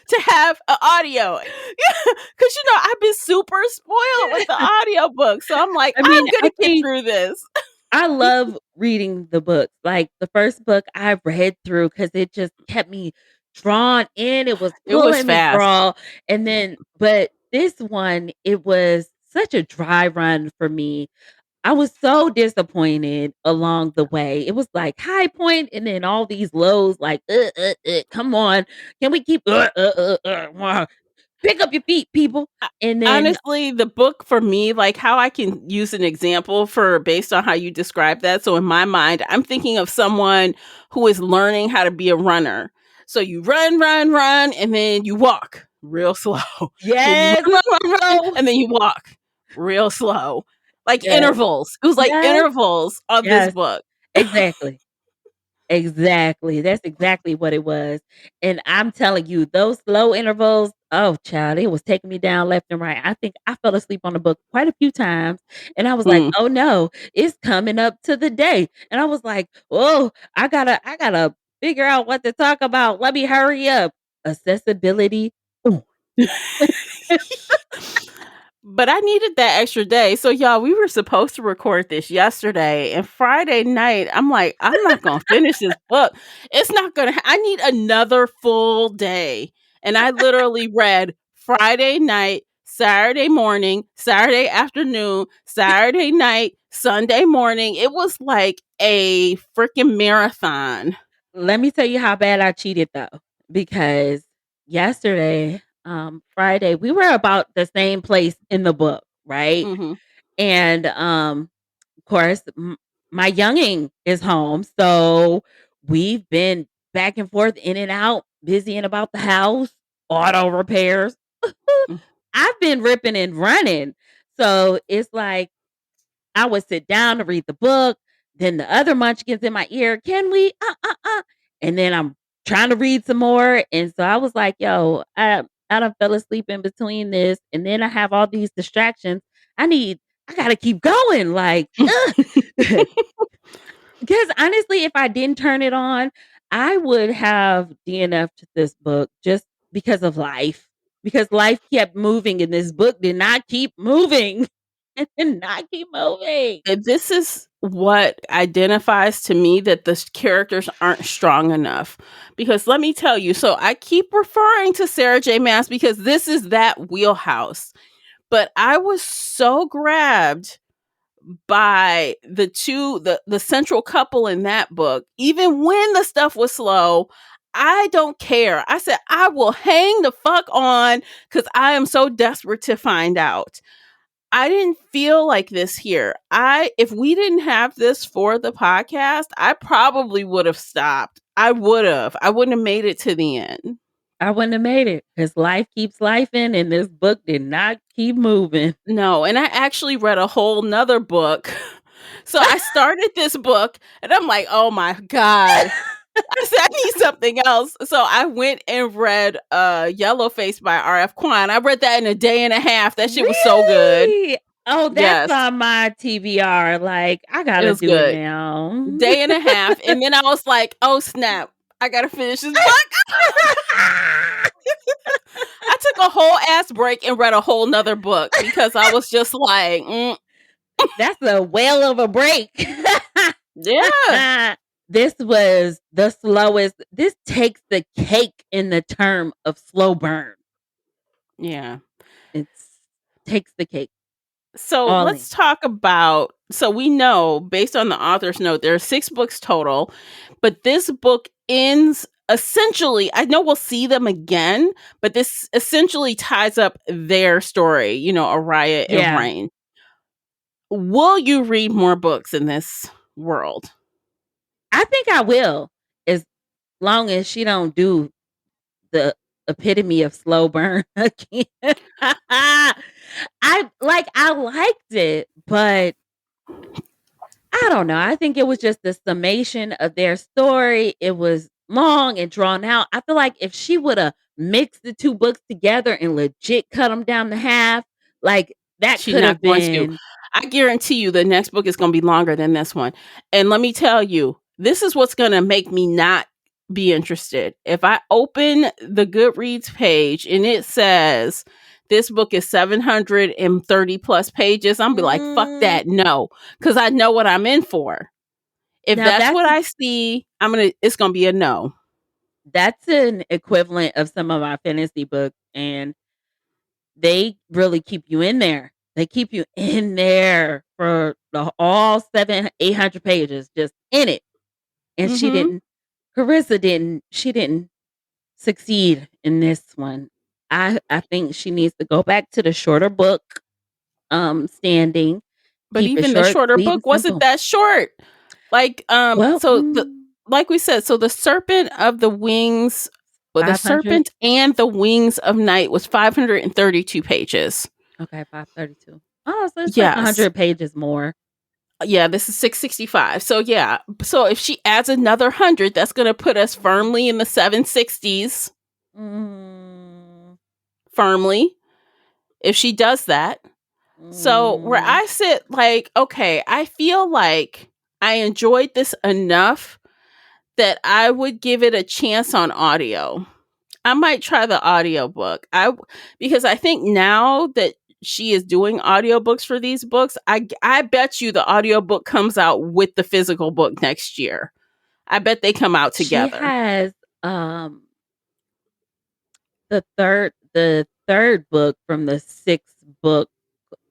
to have an audio. Yeah, because I've been super spoiled with the audiobook. So I'm like, I mean, I'm gonna I get think through this. I love reading the books. Like, the first book I read through because it just kept me drawn in, it was It was pulling fast. McGraw, and then but this one, it was such a dry run for me. I was so disappointed along the way. It was like high point and then all these lows like, come on. Can we keep wah." Pick up your feet, people. And then Honestly, the book for me, like how I can use an example for based on how you describe that. So in my mind, I'm thinking of someone who is learning how to be a runner. So you run, run, run, and then you walk real slow. Then you yes, run, run, run, run, so and then you walk real slow. Like yes, intervals. It was like yes, intervals of this yes, book. exactly. Exactly. That's exactly what it was. And I'm telling you, those slow intervals, oh child, it was taking me down left and right. I think I fell asleep on the book quite a few times. And I was like, Mm. oh no, it's coming up to the day. And I was like, oh, I gotta figure out what to talk about. Let me hurry up. Accessibility. Ooh. But I needed that extra day. So y'all, we were supposed to record this yesterday, and Friday night, I'm like, I'm not going to finish this book. It's not going to I need another full day. And I literally read Friday night, Saturday morning, Saturday afternoon, Saturday night, Sunday morning. It was like a freaking marathon. Let me tell you how bad I cheated though, because yesterday, Friday, we were about the same place in the book, right? Mhm. And of course, my younging is home, so we've been back and forth, in and out, busy and about the house, auto repairs. Mm. I've been ripping and running, so it's like I would sit down to read the book, then the other munchkins in my ear, "Can we? And then I'm trying to read some more, and so I was like, "Yo, I done fell asleep in between this, and then I have all these distractions. I gotta keep going, like, ugh." Because honestly, if I didn't turn it on, I would have DNF'd this book just because of life, because life kept moving and this book did not keep moving. It did not keep moving. And this is what identifies to me that the characters aren't strong enough. Because let me tell you, so I keep referring to Sarah J. Maas because this is that wheelhouse. But I was so grabbed by the central couple in that book, even when the stuff was slow. I don't care. I said, I will hang the fuck on because I am so desperate to find out. I didn't feel like this here. If we didn't have this for the podcast, I probably would have stopped. I would have. I wouldn't have made it to the end. I wouldn't have made it because life keeps lifing and this book did not keep moving. No, and I actually read a whole nother book. So I started this book and I'm like, oh my God. I said, I need something else. So I went and read Yellow Face by R.F. Kuang. I read that in a day and a half. That shit was so good. Really? Oh, that's Yes, on my TBR. Like, I it gotta was do it good. now. Day and a half. And then I was like, oh snap. I gotta finish this book. I took a whole ass break and read a whole nother book because I was just like, That's a whale of a break. yeah, This was the slowest. This takes the cake in the term of slow burn. yeah. It's takes the cake So all let's in. talk about. So we know, based on the author's note, there are 6 books total, but this book ends essentially. I know we'll see them again, but this essentially ties up their story. Araya and Yeah, Rain. Will you read more books in this world? I think I will, as long as she don't do the epitome of slow burn again. I liked it, but I don't know. I think it was just the summation of their story. It was long and drawn out. I feel like if she would have mixed the 2 books together and legit cut them down to half, like that She's could not have going to. been I guarantee you the next book is going to be longer than this one. And let me tell you, this is what's going to make me not be interested. If I open the Goodreads page and it says this book is 730 plus pages, I'm be like, fuck mm, that. No, because I know what I'm in for. If now that's what I see, it's going to be a no. that's an equivalent of some of my fantasy books, and they really keep you in there. They keep you in there for all 800 pages, just in it. And she Mm-hmm. didn't. Carissa didn't. She didn't succeed in this one. I think she needs to go back to the shorter book, standing, But keep it even the short, shorter sweet, book and wasn't simple. that short. Like, Well, so the like we said, so the Serpent of the Wings, well, the 500. Serpent and the Wings of Night was 532 pages. Okay, 532. Oh, so it's like Yes. 100 pages more. Yeah, this is 665. So yeah. So if she adds another 100, that's going to put us firmly in the 760s. Mm, Firmly. If she does that. So where mm. I sit, like, okay, I feel like I enjoyed this enough that I would give it a chance on audio. I might try the audiobook. Because I think now that she is doing audiobooks for these books, I bet you the audiobook comes out with the physical book next year. I bet they come out She together. has the third book from the sixth book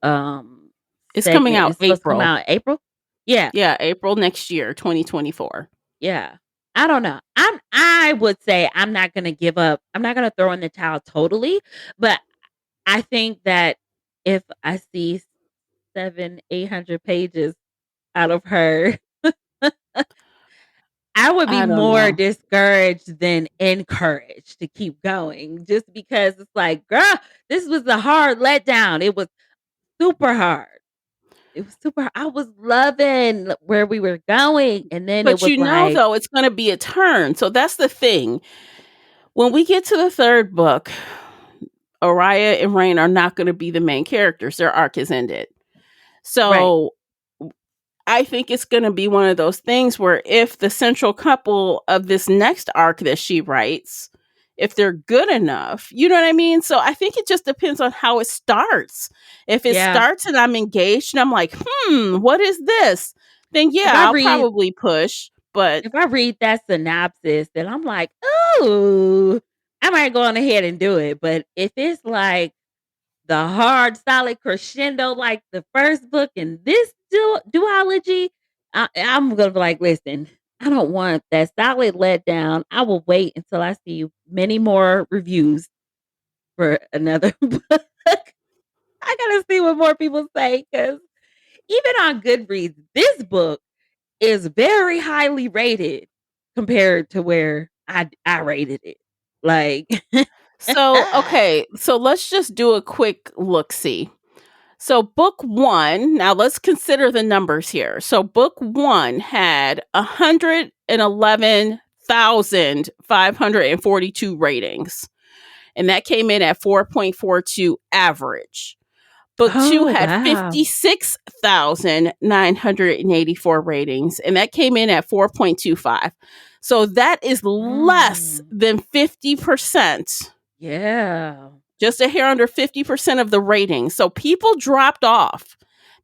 um It's coming segment out is supposed to come April. out in April. Yeah, Yeah, April next year, 2024. yeah. I don't know. I would say I'm not gonna give up. I'm not gonna throw in the towel totally, but I think that if I see 800 pages out of her, I would be I don't more know. discouraged than encouraged to keep going just because it's like, girl, this was a hard letdown. It was super hard. It was super I was loving where we were going, and then it But was like, though, it's going to be a turn. So that's the thing. When we get to the third book, Araya and Rain are not going to be the main characters. Their arc is ended. right. So I think it's going to be one of those things where if the central couple of this next arc that she writes, if they're good enough, you know what I mean? So I think it just depends on how it starts. If it Yeah. starts and I'm engaged and I'm like, what is this? Then If yeah, I I'll read probably push. But if I read that synopsis, then I'm like, "Ooh, I might go on ahead and do it." But if it's like the hard, solid crescendo like the first book in this duology, I'm gonna be like, listen, I don't want that solid letdown. I will wait until I see many more reviews for another book. I gotta see what more people say because even on Goodreads, this book is very highly rated compared to where I rated it. Like, so, okay, so let's just do a quick look see. So, book one, now let's consider the numbers here. So, book one had 111,542 ratings, and that came in at 4.42 average. Book two oh had wow. 56,984 ratings, and that came in at 4.25. So, that is less Mm, than 50%, yeah. just a hair under 50% of the ratings. So people dropped off.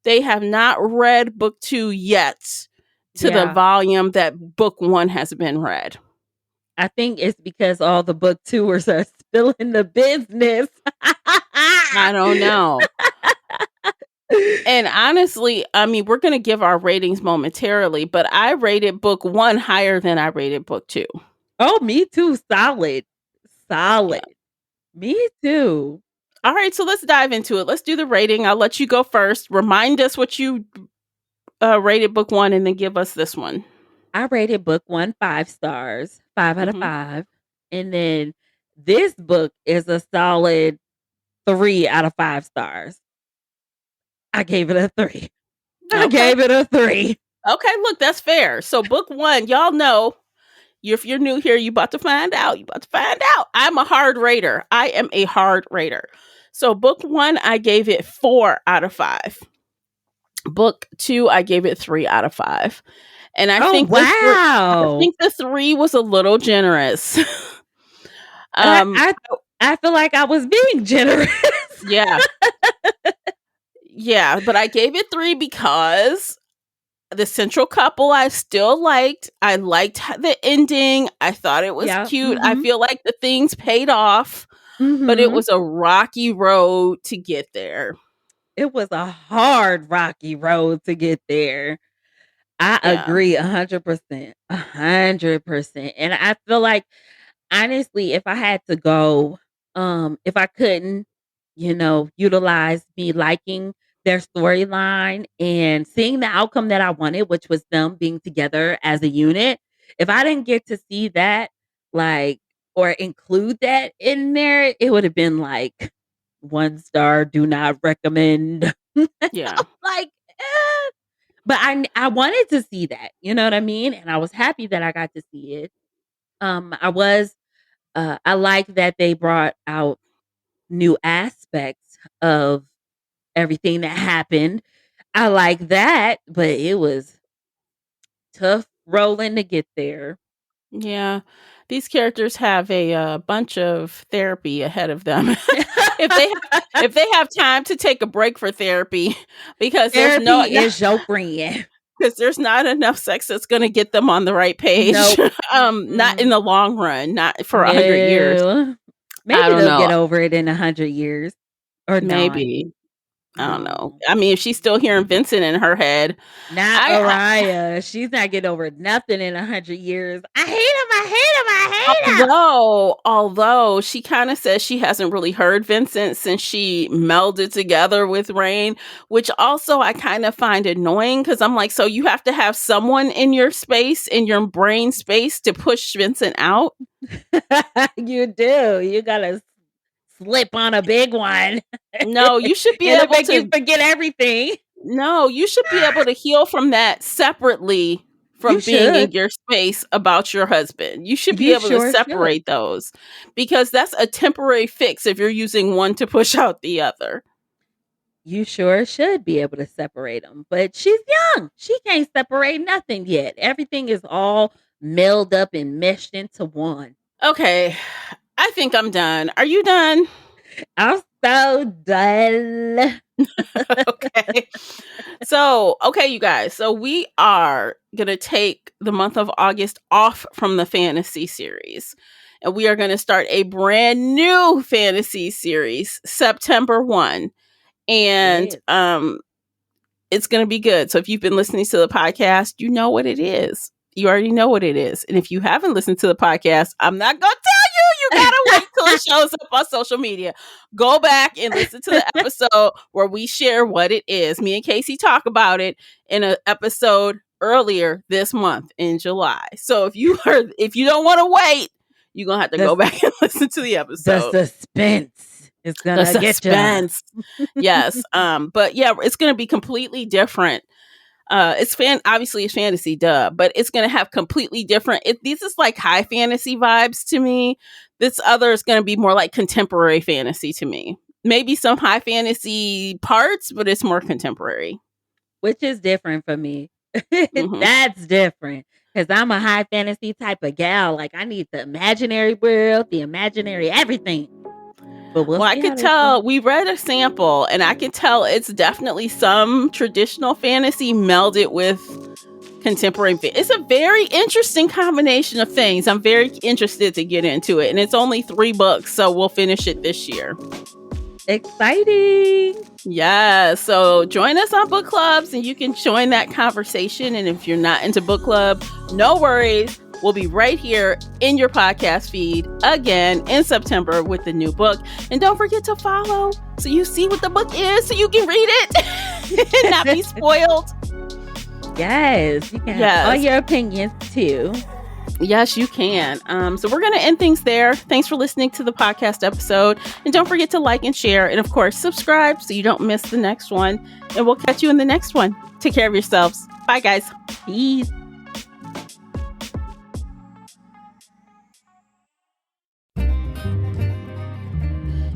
They have not read book two yet to the Yeah. volume that book one has been read. I think it's because all the book tours are still in the business. I don't know. And honestly, I mean, we're going to give our ratings momentarily, but I rated book one higher than I rated book two. Oh, me too. Solid. Yeah. Solid. Me too. All right, so let's dive into it. Let's do the rating. I'll let you go first. Remind us what you rated book one and then give us this one. I rated book one 5 stars, 5 out of Hmm. 5. And then this book is a solid 3 out of 5 stars. I gave it a 3. I Okay. gave it a 3. Okay, look, that's fair. So book one, y'all know, if you're new here, you about to find out. You about to find out. I'm a hard rater. I am a hard rater. So book one, I gave it 4 out of 5. Book two, I gave it 3 out of 5. And Oh, I wow. think the three was a little generous. I um, I I feel like I was being generous. yeah, yeah, but I gave it three because the central couple I still liked. I liked the ending. I thought it was Yeah. cute. I Mhm. feel like the things paid off, but it Mhm. was a rocky road to get there. It was a hard, rocky road to get there. I Yeah. agree 100%. 100%. And I feel like honestly, if I had to go, if I couldn't, utilize me liking their storyline and seeing the outcome that I wanted, which was them being together as a unit. If I didn't get to see that, like, or include that in there, it would have been like 1 star, do not recommend. Yeah. Like, but I wanted to see that, you know what I mean? And I was happy that I got to see it. I like that they brought out new aspects of everything that happened. I like that, but it was tough rolling to get there. Yeah. These characters have a bunch of therapy ahead of them. If they have time to take a break for therapy, because Therapy is your friend. there's not enough sex that's going to get them on the right page. Nope. Not in the long run, not for 100 years. No. I Maybe don't they'll know. get over it in 100 years or not. Maybe. I don't know. No. I mean, if she's still hearing Vincent in her head, Not I Araya. She's not getting over nothing in 100 years. I hate him. I hate him. I hate him. although she kind of says she hasn't really heard Vincent since she melded together with Rain, which also I kind of find annoying because I'm like, so you have to have someone in your space, in your brain space, to push Vincent out. You do. You gotta slip on a big one. No, you should be It'll able make you to. forget everything. No, you should be able to heal from that separately from You being in should. your space about your husband. You should be You able to sure should. separate those because that's a temporary fix if you're using one to push out the other. You sure should be able to separate them. But she's young. She can't separate nothing yet. Everything is all melded up and meshed into one. Okay, I think I'm done. Are you done? I'm so done. Okay. So, okay, you guys. So we are going to take the month of August off from the fantasy series. And we are going to start a brand new fantasy series September 1. And Yes. it's going to be good. So if you've been listening to the podcast, you know what it is. You already know what it is. And if you haven't listened to the podcast, I'm not going to tell you. You got to wait till it shows up on social media. Go back and listen to the episode where we share what it is. Me and Casey talk about it in an episode earlier this month in July. So if you don't want to wait, you're going to have to go back and listen to the episode. The suspense is going to get you. Yes. But yeah, it's going to be completely different. Obviously it's fantasy, duh, but it's going to have completely different. This is like high fantasy vibes to me. This other is going to be more like contemporary fantasy to me. Maybe some high fantasy parts, but it's more contemporary. Which is different for me. Mm-hmm. That's different. Because I'm a high fantasy type of gal. Like, I need the imaginary world, the imaginary everything. But I could tell, we read a sample, and I could tell it's definitely some traditional fantasy melded with contemporary. It's a very interesting combination of things. I'm very interested to get into it. And it's only 3 books, so we'll finish it this year. Exciting. Yeah, so join us on book clubs and you can join that conversation. And if you're not into book club, no worries. We'll be right here in your podcast feed again in September with the new book. And don't forget to follow so you see what the book is so you can read it and not be spoiled. Yes, you can have all your opinions too. Yes, you can. So we're going to end things there. Thanks for listening to the podcast episode. And don't forget to like and share. And of course, subscribe so you don't miss the next one. And we'll catch you in the next one. Take care of yourselves. Bye, guys. Peace.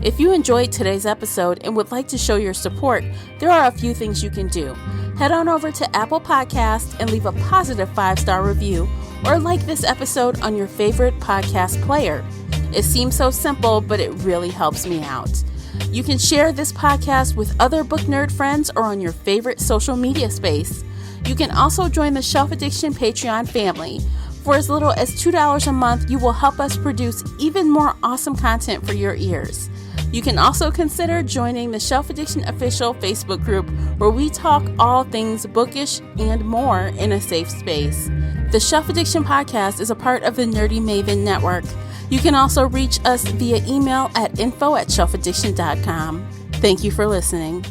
If you enjoyed today's episode and would like to show your support, there are a few things you can do. Head on over to Apple Podcasts and leave a positive 5-star review, or like this episode on your favorite podcast player. It seems so simple, but it really helps me out. You can share this podcast with other book nerd friends or on your favorite social media space. You can also join the Shelf Addiction Patreon family. For as little as $2 a month, you will help us produce even more awesome content for your ears. You can also consider joining the Shelf Addiction official Facebook group where we talk all things bookish and more in a safe space. The Shelf Addiction Podcast is a part of the Nerdy Maven Network. You can also reach us via email at info@shelfaddiction.com. Thank you for listening.